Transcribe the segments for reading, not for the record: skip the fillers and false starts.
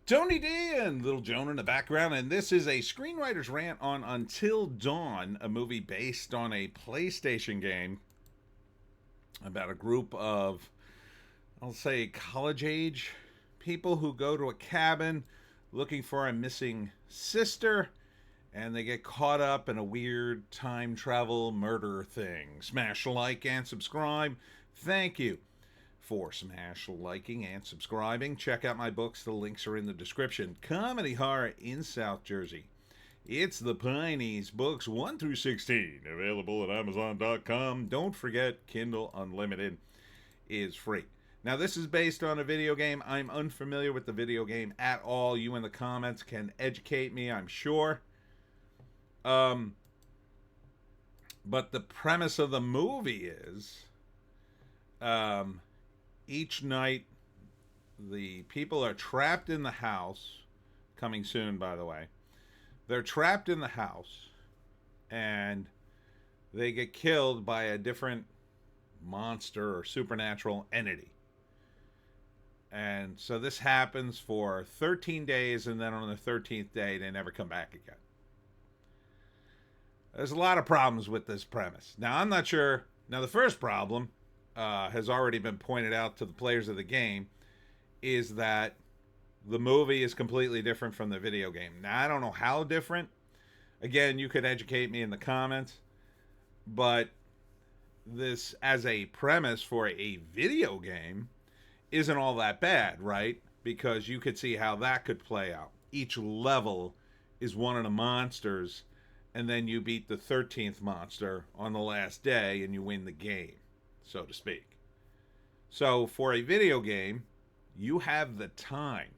Tony D and Little Joan in the background, and this is a screenwriter's rant on Until Dawn, a movie based on a PlayStation game about a group of, I'll say, college age people who go to a cabin looking for a missing sister, and they get caught up in a weird time travel murder thing. Smash like and subscribe. Thank you for smash liking and subscribing. Check out my books. The links are in the description. Comedy horror in South Jersey. It's the Pineys, books 1 through 16, available at Amazon.com. Don't forget, Kindle Unlimited is free. Now, this is based on a video game. I'm unfamiliar with the video game at all. You in the comments can educate me, I'm sure. But the premise of the movie is, each night the people are trapped in the house. Coming soon, by the way. They're trapped in the house, and they get killed by a different monster or supernatural entity. And so this happens for 13 days, and then on the 13th day, they never come back again. There's a lot of problems with this premise. Now, I'm not sure. Now, the first problem has already been pointed out to the players of the game, is that the movie is completely different from the video game. Now, I don't know how different. Again, you could educate me in the comments. But this, as a premise for a video game, isn't all that bad, right? Because you could see how that could play out. Each level is one of the monsters, and then you beat the 13th monster on the last day, and you win the game, so to speak. So for a video game, you have the time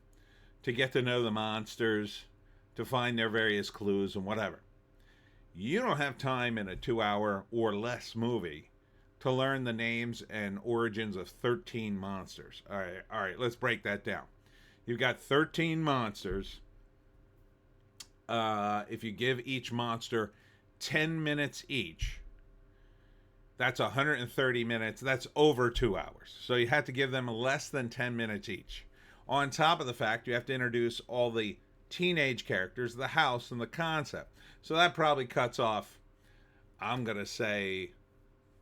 to get to know the monsters, to find their various clues and whatever. You don't have time in a 2-hour or less movie to learn the names and origins of 13 monsters. All right, let's break that down. You've got 13 monsters. If you give each monster 10 minutes each, that's 130 minutes. That's over 2 hours. So you have to give them less than 10 minutes each. On top of the fact, you have to introduce all the teenage characters, the house, and the concept. So that probably cuts off, I'm going to say,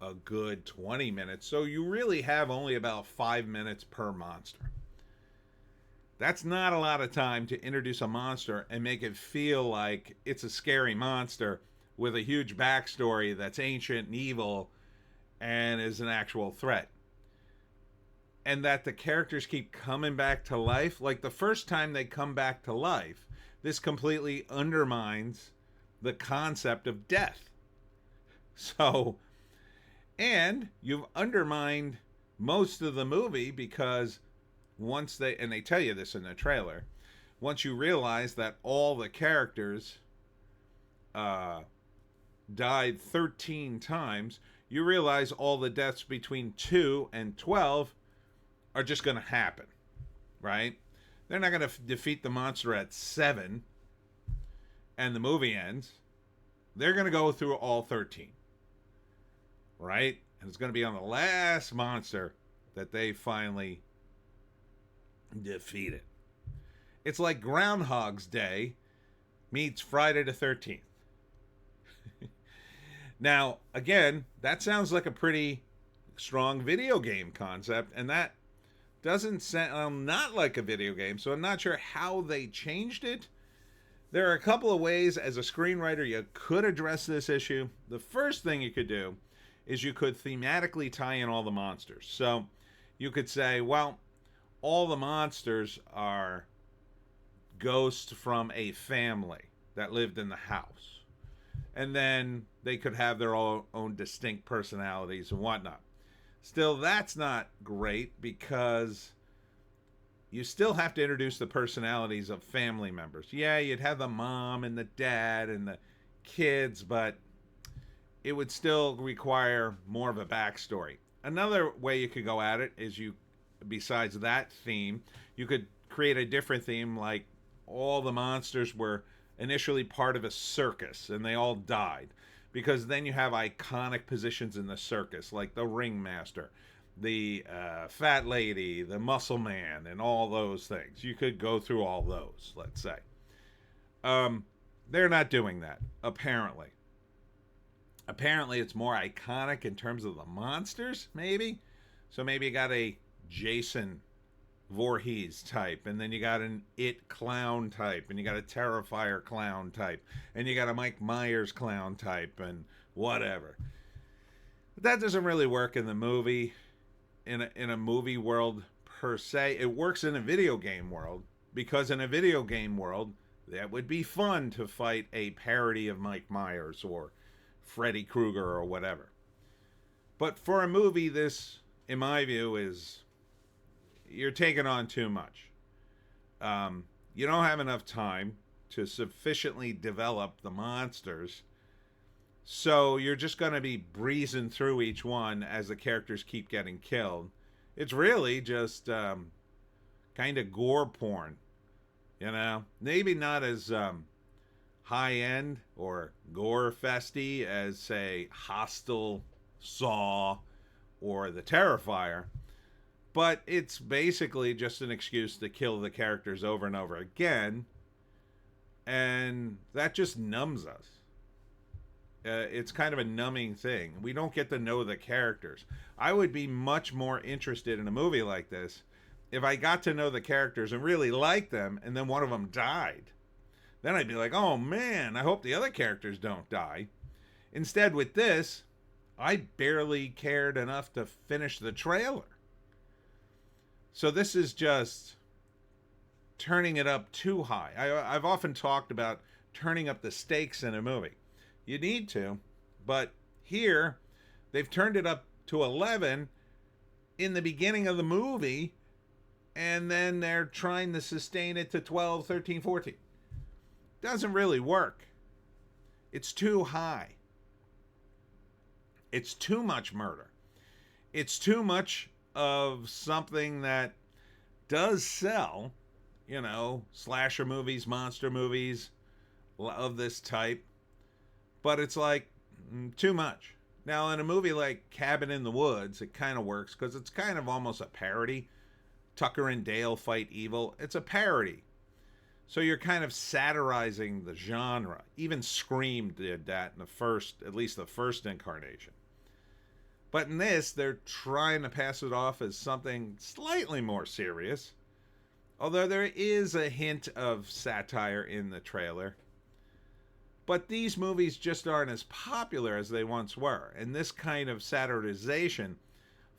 a good 20 minutes. So you really have only about 5 minutes per monster. That's not a lot of time to introduce a monster and make it feel like it's a scary monster with a huge backstory that's ancient and evil and is an actual threat. And that the characters keep coming back to life. Like the first time they come back to life, this completely undermines the concept of death. So, and you've undermined most of the movie because once they tell you this in the trailer, once you realize that all the characters died 13 times, you realize all the deaths between 2 and 12 are just going to happen, right? They're not going to defeat the monster at 7 and the movie ends. They're going to go through all 13, right? And it's going to be on the last monster that they finally defeated. It's like Groundhog's Day meets Friday the 13th. Now, again, that sounds like a pretty strong video game concept, and that doesn't sound not like a video game, so I'm not sure how they changed it. There are a couple of ways as a screenwriter you could address this issue. The first thing you could do is you could thematically tie in all the monsters. So you could say, well, all the monsters are ghosts from a family that lived in the house. And then they could have their own distinct personalities and whatnot. Still, that's not great because you still have to introduce the personalities of family members. Yeah, you'd have the mom and the dad and the kids, but it would still require more of a backstory. Another way you could go at it is besides that theme, you could create a different theme, like all the monsters were initially part of a circus and they all died. Because then you have iconic positions in the circus, like the ringmaster, the fat lady, the muscle man, and all those things. You could go through all those, let's say. They're not doing that, apparently. Apparently, it's more iconic in terms of the monsters, maybe. So maybe you got a Jason Voorhees type, and then you got an It clown type, and you got a Terrifier clown type, and you got a Mike Myers clown type, and whatever. But that doesn't really work in the movie, in a movie world per se. It works in a video game world, because in a video game world, that would be fun to fight a parody of Mike Myers or Freddy Krueger or whatever. But for a movie, this, in my view, is you're taking on too much. You don't have enough time to sufficiently develop the monsters, so you're just going to be breezing through each one as the characters keep getting killed. It's really just kind of gore porn, you know? Maybe not as high end or gore festy as, say, Hostel, Saw, or The Terrifier, but it's basically just an excuse to kill the characters over and over again, and that just numbs us. It's kind of a numbing thing. We don't get to know the characters. I would be much more interested in a movie like this if I got to know the characters and really liked them, and then one of them died. Then I'd be like, oh man, I hope the other characters don't die. Instead, with this, I barely cared enough to finish the trailer. So this is just turning it up too high. I've often talked about turning up the stakes in a movie. You need to, but here, they've turned it up to 11 in the beginning of the movie, and then they're trying to sustain it to 12, 13, 14. Doesn't really work. It's too high. It's too much murder. It's too much of something that does sell, you know, slasher movies, monster movies of this type. But it's like too much. Now, in a movie like Cabin in the Woods, it kind of works because it's kind of almost a parody. Tucker and Dale fight evil. It's a parody. So you're kind of satirizing the genre. Even Scream did that in the first, at least the first incarnation. But in this, they're trying to pass it off as something slightly more serious. Although there is a hint of satire in the trailer. But these movies just aren't as popular as they once were. And this kind of satirization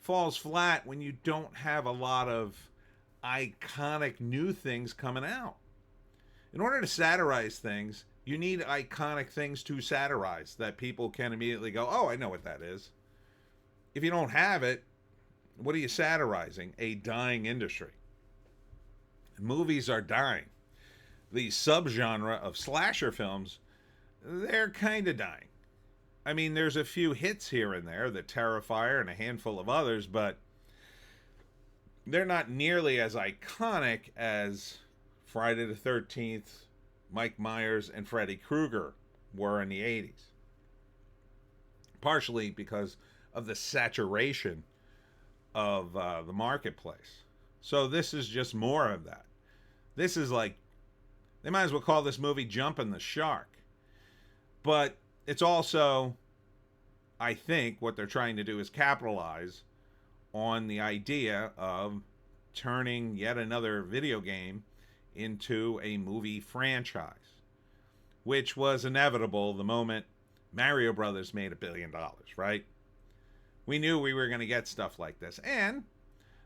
falls flat when you don't have a lot of iconic new things coming out. In order to satirize things, you need iconic things to satirize that people can immediately go, oh, I know what that is. If you don't have it, what are you satirizing? A dying industry. Movies are dying. The subgenre of slasher films, they're kind of dying. I mean, there's a few hits here and there, The Terrifier and a handful of others, but they're not nearly as iconic as Friday the 13th, Mike Myers, and Freddy Krueger were in the 80s. Partially because of the saturation of the marketplace. So this is just more of that. This is like, they might as well call this movie Jumping the Shark. But it's also, I think, what they're trying to do is capitalize on the idea of turning yet another video game into a movie franchise, which was inevitable the moment Mario Brothers made $1 billion, right? We knew we were going to get stuff like this. And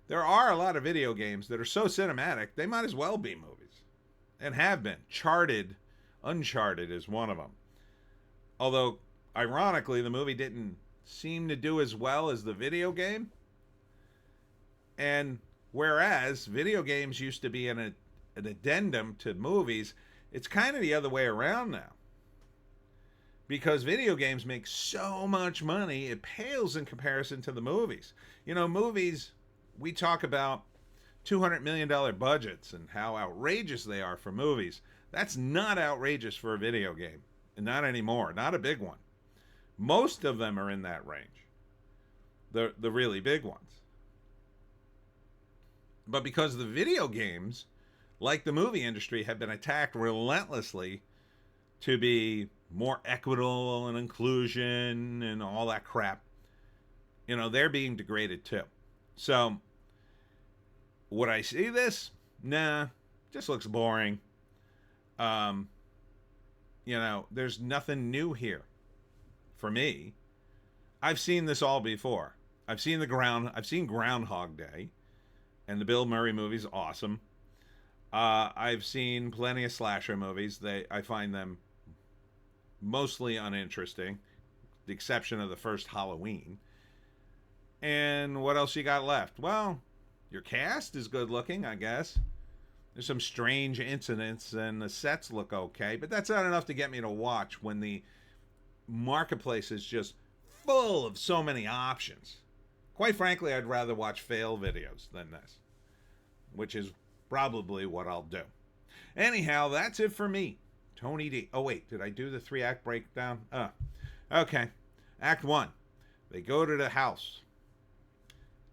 there are a lot of video games that are so cinematic, they might as well be movies. And have been. Uncharted is one of them. Although, ironically, the movie didn't seem to do as well as the video game. And whereas video games used to be an addendum to movies, it's kind of the other way around now. Because video games make so much money, it pales in comparison to the movies. You know, movies, we talk about $200 million budgets and how outrageous they are for movies. That's not outrageous for a video game. And not anymore. Not a big one. Most of them are in that range. The really big ones. But because the video games, like the movie industry, have been attacked relentlessly to be more equitable and inclusion and all that crap, they're being degraded too. So, would I see this? Nah, just looks boring. There's nothing new here for me. I've seen this all before. I've seen Groundhog Day, and the Bill Murray movie's awesome. I've seen plenty of slasher movies. I find them mostly uninteresting, the exception of the first Halloween. And what else you got left? Well, your cast is good looking, I guess. There's some strange incidents and the sets look okay, but that's not enough to get me to watch when the marketplace is just full of so many options. Quite frankly, I'd rather watch fail videos than this, which is probably what I'll do. Anyhow, that's it for me. Tony D. Oh, wait, did I do the 3-act breakdown? Okay. Act 1. They go to the house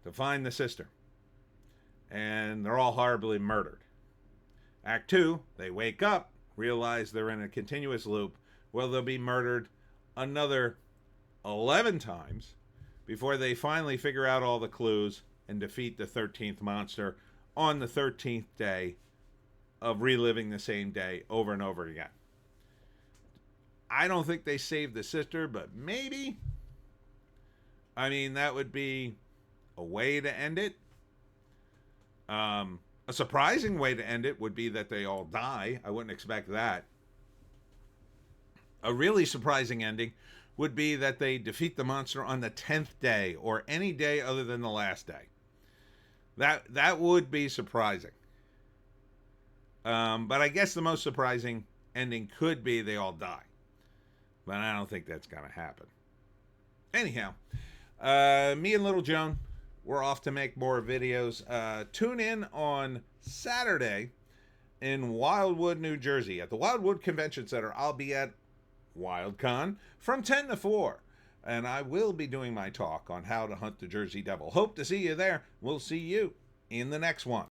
to find the sister, and they're all horribly murdered. Act 2, they wake up, realize they're in a continuous loop where they'll be murdered another 11 times before they finally figure out all the clues and defeat the 13th monster on the 13th day of reliving the same day over and over again. I don't think they saved the sister, but maybe. I mean, that would be a way to end it. A surprising way to end it would be that they all die. I wouldn't expect that. A really surprising ending would be that they defeat the monster on the 10th day or any day other than the last day. That would be surprising. But I guess the most surprising ending could be they all die. But I don't think that's going to happen. Anyhow, me and Little Joan, we're off to make more videos. Tune in on Saturday in Wildwood, New Jersey. At the Wildwood Convention Center, I'll be at WildCon from 10 to 4. And I will be doing my talk on how to hunt the Jersey Devil. Hope to see you there. We'll see you in the next one.